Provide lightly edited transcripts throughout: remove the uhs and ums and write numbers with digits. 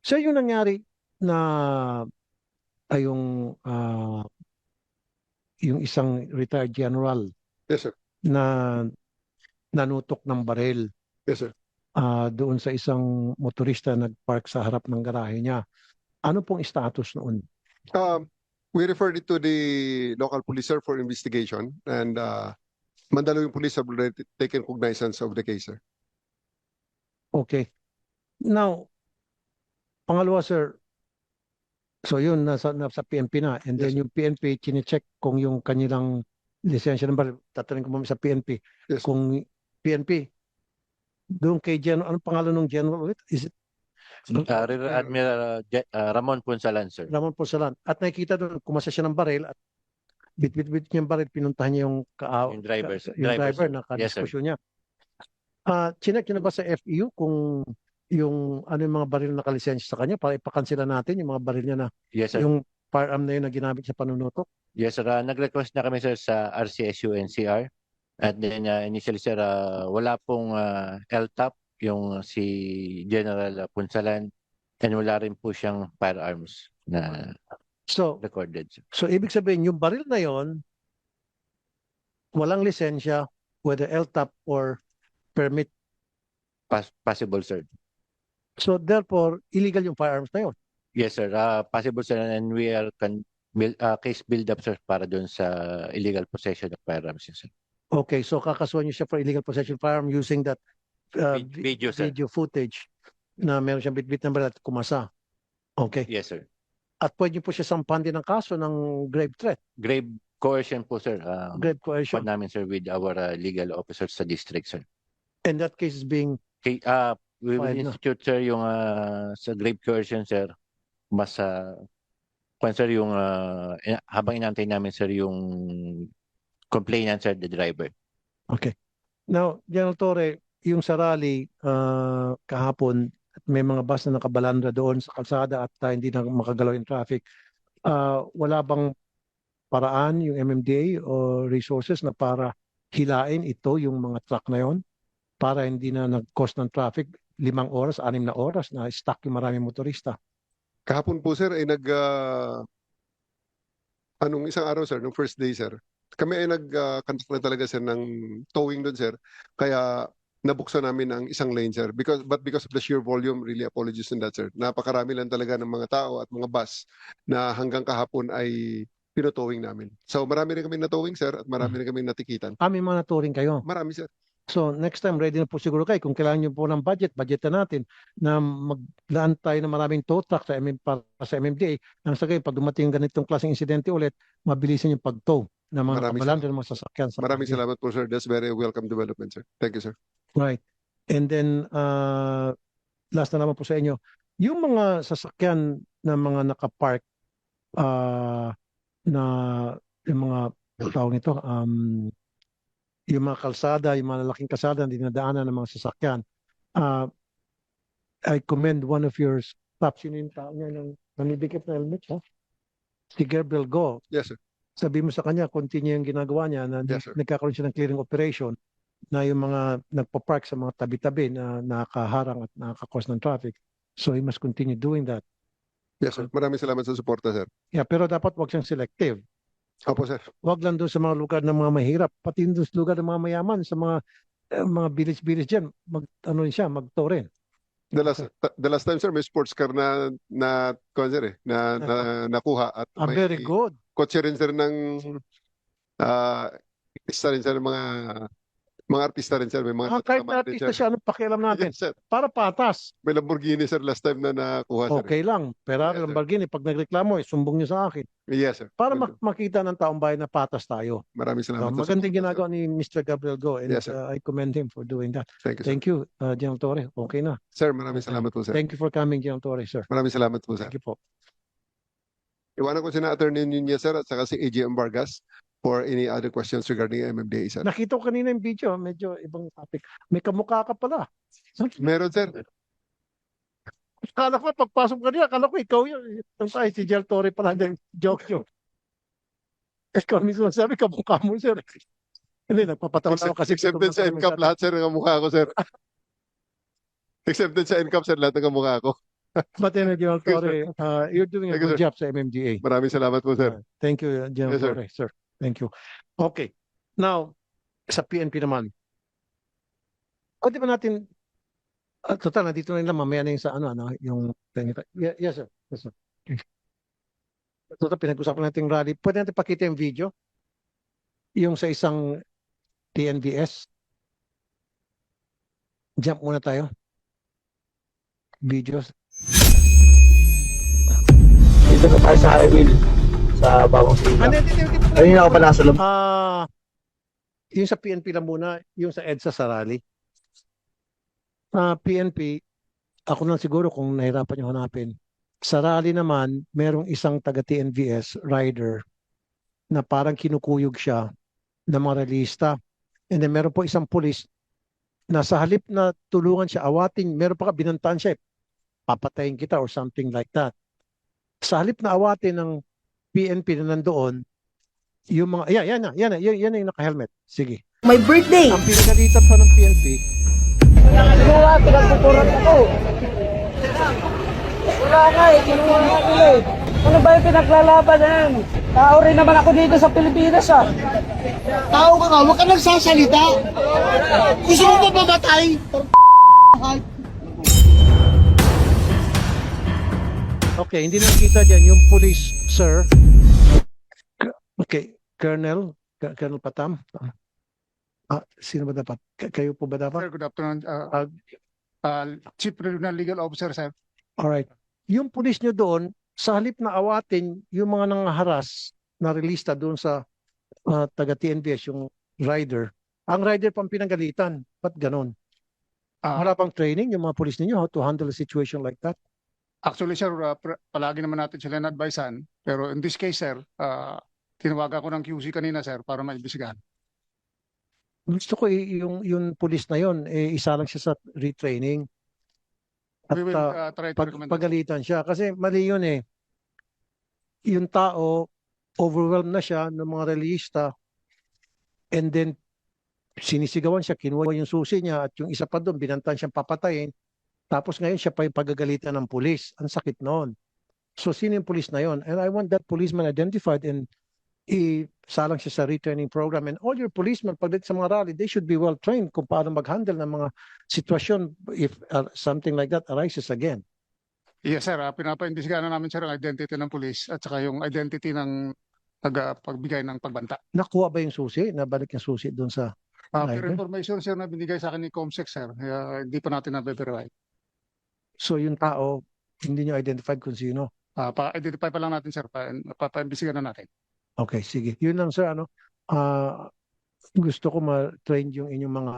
So yung nangyari na ay yung isang retired general Yes, sir. na nanutok ng baril Yes, sir. doon sa isang motorista nagpark sa harap ng garahe niya. Ano pong status noon? Um, we referred it to the local police, sir, for investigation, and Mandaluyong police have already taken cognizance of the case, sir. Okay. Now, pangalawa sir, so yun, nasa PNP na. And Yes, then sir. yung PNP, chinecheck kung yung kanilang lisensya number, tatanungin ko muna sa PNP, Yes, sir. kung PNP, doon kay General, anong pangalan ng General ulit? Is it Rear Admiral Ramon Punsalan, sir. Ramon Porcelan? At nakikita doon, kumasa siya ng baril at bit-bit niya yung baril, pinuntahan niya Yung driver, sir. yung driver Sir. na Yes, sir. kadiskusyon niya. Chinek niyo na ba sa FEU kung yung ano yung mga baril na nakalisensya sa kanya para ipakansela natin yung mga baril niya na Yes, sir. yung firearm na yun na ginamit sa panunutok? Yes, sir. Nag-request na kami, sir, sa RCSU NCR. At then, initially, sir, wala pong LTAP, yung si General Punsalan. And wala rin po siyang firearms na So, recorded, sir. so ibig sabihin yung baril na yon walang lisensya, whether LTAP or permit. Possible, sir. So therefore, illegal yung firearms na yon. Yes, sir. Possible, sir. And we are case build up, sir, para doon sa illegal possession of firearms, yes, sir. Okay, so kakasuhan niyo siya for illegal possession of firearm using that Video, sir. video footage na meron siyang bitbit ng baril at kumasa. Okay. Yes, sir. At pwede po siya sampahan din ng kaso ng grave threat, Grave coercion po, sir. grave coercion. Namin, sir, with our legal officers sa district, sir. And that case is being Okay, we will Fine na. institute, sir, yung sa grave coercion, sir. Mas, sir, yung habang inantay namin, sir, yung complainant, sir, the driver. okay. Now, General Torre, yung sa rally kahapon, may mga bus na nakabalandra doon sa kalsada at hindi na makagalaw yung traffic. Wala bang paraan yung MMDA o resources na para hilain ito yung mga truck na yon para hindi na nag-cause ng traffic 5 oras, 6 na oras na stuck yung maraming motorista? Kahapon po, sir, ay anong isang araw, sir, nung first day, sir. Kami ay nag-conduct na talaga, sir, ng towing doon, sir. Kaya nabuksan namin ang isang lane, sir. Because of the sheer volume, really apologies on that, sir. Napakarami lang talaga ng mga tao at mga bus na hanggang kahapon ay pinotowing namin. So marami rin kami na-towing, sir, at marami rin kami natikitan. May mga naturing kayo. Marami, sir. So next time, ready na po siguro kayo. Kung kailangan nyo po ng budgetan natin na maglaan tayo ng maraming tow truck para sa MMDA. Nang sa gayon, pag dumating ganitong klaseng insidente ulit, mabilisan yung pag-tow ng mga Maraming nakabalandra ng mga sasakyan. Maraming salamat po, sir. That's very welcome development, sir. Thank you, sir. Right. And then, last na naman po sa inyo, yung mga sasakyan na mga nakapark na yung mga tawag nito, yung mga kalsada, yung mga lalaking kalsada na dinadaanan ng mga sasakyan, I commend one of your staffs, yun yung tao niya ng nanibigit na helmet, ha? Si Gabriel Go. Yes, sir. Sabi mo sa kanya, continue yung ginagawa niya na Yes, sir. nagkakaroon siya ng clearing operation na yung mga nagpa-park sa mga tabi-tabi na nakakaharang at nakakakos ng traffic. So he must continue doing that. Yes, sir. Maraming salamat sa suporta, sir. Yeah, pero dapat wag siyang selective. Opo, sir. Wag lang doon sa mga lugar ng mga mahirap, pati doon sa lugar ng mga mayaman, sa mga village diyan, mag-tow rin. The last time, sir, may sports car sir, nakuha at Very good. kotse rin, sir, ng artista rin, sir, mga artista rin, sir. May mga Kahit tatamaan na din, artista sir. siya, anong pakialam natin? Yes, sir. Para patas. May Lamborghini, sir, last time na nakuha, sir. Okay lang. Ferrari, Yes, sir. Lamborghini, pag nagreklamo, sumbong niyo sa akin. Yes, sir. Para makita ng taong bayan na patas tayo. Maraming salamat. sa Magandang suporta, ginagawa ni Mr. Gabriel Go and Yes, sir. I commend him for doing that. sir. Thank you, sir. Thank you, General Torre. Okay na. Sir, maraming salamat po, sir. Thank you for coming, General Torre, sir. Maraming salamat po, sir. Thank you po. Iwanan ko sina Attorney Nunez, sir, at saka si AGM Vargas for any other questions regarding MMDA, sir. Nakita ko kanina yung video, medyo ibang topic. May kamukha ka pala. Meron, sir. Akala ko, pagpasok ka niya, akala ko ikaw yun. Ay, si General Torre pala, joke yun. Ikaw mismo sabi, kamukha mo, sir. Hindi, nagpapatawa na ako kasi. Accepted sa NCAP lahat, sir, ng kamukha ko, sir. Accepted sa NCAP, sir, lahat ng kamukha ko. But anyway, General Yes, sir. Torre, you're doing a Thank you, good sir. job sa MMDA. Maraming salamat po, sir. Thank you, General Yes, sir. Torre, sir. Thank you. Okay. Now, sa PNP naman. Pwede ba natin, total, nandito na lang, mamaya na yung sa yung, yes, sir. Yes, sir. Total, pinag-usapan natin yung rally. Pwede natin pakita yung video? Yung sa isang TNVS. Jump muna tayo. Videos. Dito na tayo sa highway sa Bawang Sila. Kanina ako pa nasa loob. Yung sa PNP lang muna, yung sa EDSA sa rally. PNP, ako lang siguro kung nahirapan nyo hanapin. Sa rally naman, merong isang taga-TNVS rider na parang kinukuyog siya ng mga realista. And then meron po isang pulis na sa halip na tulungan siya, awatin, meron pa binantaan siya, papatayin kita or something like that. Sa halip na awatin ng PNP na nandoon, yung mga, yan yung naka-helmet. Sige. My birthday! Ang pinagalitan pa ng PNP, Kinuha, pinagpupuran ako. Wala nga eh, kinuha nga nila eh. Ano ba yung pinaglalaban na yan? Tao rin naman ako dito sa Pilipinas ah. Tao ka nga, huwag ka nagsasalita. Gusto mo ba mamatay? okay, hindi nakita dyan yung police, sir. Okay, Colonel Patam. Sino ba dapat? Kayo po ba dapat? Sir, good afternoon. Chief Regional Legal Officer, sir. Alright. Yung pulis nyo doon, sa halip na awatin yung mga nangaharas na relista doon sa taga-TNVS, yung rider, ang rider pang pinanggalitan. Ba't ganon? Wala pang training yung mga pulis ninyo how to handle a situation like that? Actually, sir, palagi naman natin sila na-advisean. Pero in this case, sir, tinawagan ko ng QC kanina, sir, para maimbisigahan. Gusto ko yung pulis na yon isa lang siya sa retraining. At We will try to recommend. pagalitan siya. Kasi mali yun eh. Yung tao, overwhelmed na siya ng mga relista and then sinisigawan siya, kinuha yung susi niya at yung isa pa doon, binantan siyang papatayin. Tapos ngayon siya pa yung pagagalitan ng pulis. Ang sakit noon. So sino yung pulis na yon? And I want that policeman identified and isalang siya sa retraining program. And all your policemen, pagdating sa mga rally, they should be well trained kung paano mag-handle ng mga sitwasyon if something like that arises again. Yes, sir. Pinapaimbisigahan na namin, sir, ang identity ng police at saka yung identity ng pagbigay ng pagbanta. Nakuha ba yung susi? Nabalik yung susi doon sa Per rider? information, sir, na binigay sa akin ni Comsec, sir, hindi pa natin na-verify. So yung tao, hindi nyo identified kung sino? Pa-identify pa lang natin, sir. Papaimbisigahan na natin. Okay, sige. Yun lang sir, gusto ko ma-train yung inyong mga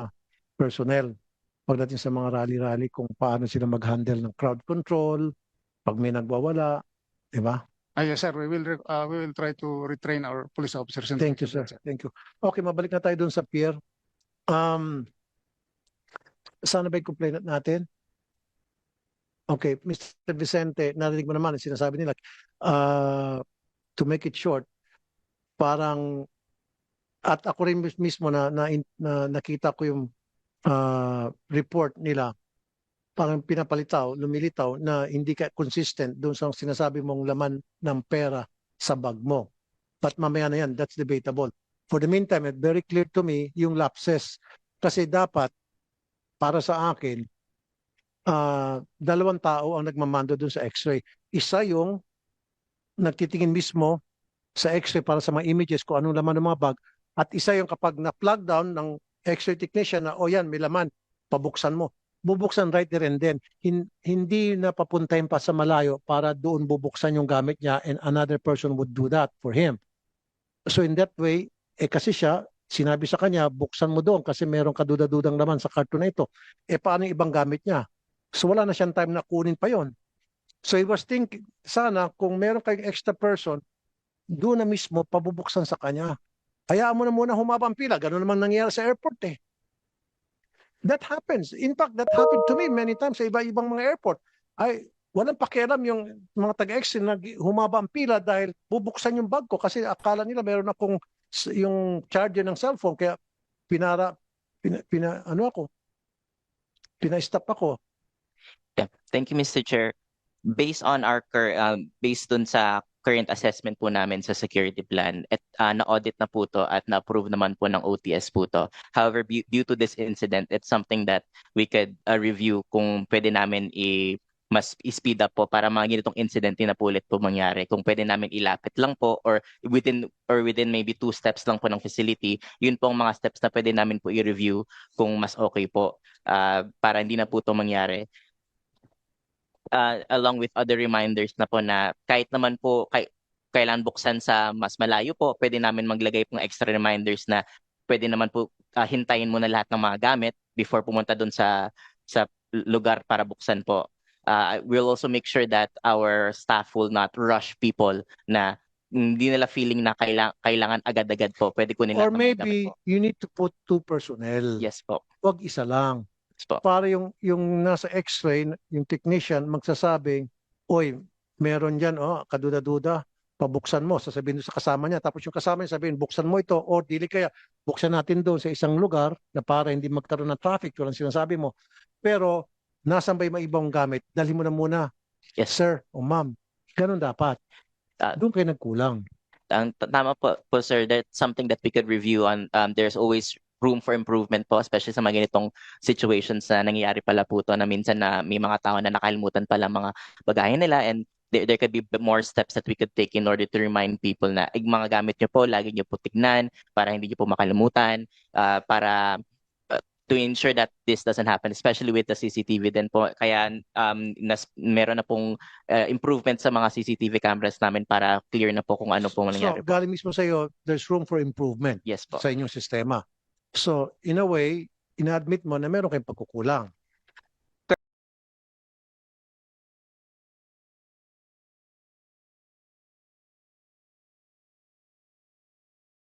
personnel pagdating sa mga rally-rally kung paano sila mag-handle ng crowd control, pag may nagwawala, di ba? Yes, sir. We will try to retrain our police officers. Thank you, sir. Thank you. Okay, mabalik na tayo doon sa pier. Sana ba yung complainant natin? Okay, Mr. Vicente, narinig mo naman, sinasabi nila, to make it short, parang, at ako rin mismo na nakita ko yung report nila, parang pinapalitaw, lumilitaw na hindi ka consistent doon sa sinasabi mong laman ng pera sa bag mo. But mamaya na yan, that's debatable. For the meantime, it's very clear to me yung lapses. Kasi dapat, para sa akin, dalawang tao ang nagmamando doon sa x-ray. Isa yung nagtitingin mismo sa x-ray para sa mga images kung anong laman ng mga bag. At isa yung kapag na-plug down ng x-ray technician na, yan, may laman, pabuksan mo. Bubuksan right there and then. Hindi na papuntahin pa sa malayo para doon bubuksan yung gamit niya and another person would do that for him. So in that way, kasi siya, sinabi sa kanya, buksan mo doon kasi meron kaduda-dudang laman sa karton na ito. Paano yung ibang gamit niya? So wala na siyang time na kunin pa yon. So he was thinking, sana kung meron kayong extra person, doon na mismo pabubuksan sa kanya. Hayaan mo na muna humaba ang pila. Ganun naman nangyayari sa airport eh. That happens. In fact, that happened to me many times sa iba-ibang mga airport. Ay, walang pakialam yung mga taga-exit na humaba ang pila dahil bubuksan yung bag ko kasi akala nila meron akong yung charger ng cellphone kaya pina-stop ako. Yeah. Thank you, Mr. Chair. based on based dun sa current assessment po namin sa security plan, at na-audit na po to at na-approve naman po ng OTS po to. However, due to this incident, it's something that we could review kung pwede namin mas speed up po para mga ganitong incident na po ulit po mangyari. Kung pwede namin ilapit lang po or within maybe 2 steps lang po ng facility, yun po ang mga steps na pwede namin po i-review kung mas okay po para hindi na po ito mangyari. Along with other reminders na po na kahit naman po kailan buksan sa mas malayo po, pwede namin maglagay pong extra reminders na pwede naman po hintayin muna lahat ng mga gamit before pumunta doon sa lugar para buksan po. We'll also make sure that our staff will not rush people na hindi nila feeling na kailangan agad-agad po. Pwede ko nila Or maybe you need to put 2 personnel. Yes po. Wag isa lang. Yes po. Para yung nasa x-ray, yung technician magsasabing, oy, meron dyan, kaduda-duda, pabuksan mo, sasabihin sa kasama niya. Tapos yung kasama niya sabihin, buksan mo ito, o dili kaya, buksan natin doon sa isang lugar na para hindi magkaroon ng traffic, walang sinasabi mo. Pero, nasan ba yung ibang gamit? Dalhin mo na muna. Yes. Sir o ma'am. Ganun dapat. Doon kayo nagkulang. Tama po, sir. That's something that we could review on. There's always room for improvement po, especially sa mga ganitong situations na nangyayari pala po to na minsan na may mga tao na nakalimutan pala mga bagahe nila, and there could be more steps that we could take in order to remind people na mga gamit nyo po, lagi nyo po tignan para hindi nyo po makalimutan, para to ensure that this doesn't happen, especially with the CCTV din po. Kaya meron na pong improvement sa mga CCTV cameras namin para clear na po kung ano po nangyari So, po. galing mismo sa iyo, there's room for improvement Yes po. sa inyong sistema. So, in a way, ina-admit mo na meron kayong pagkukulang.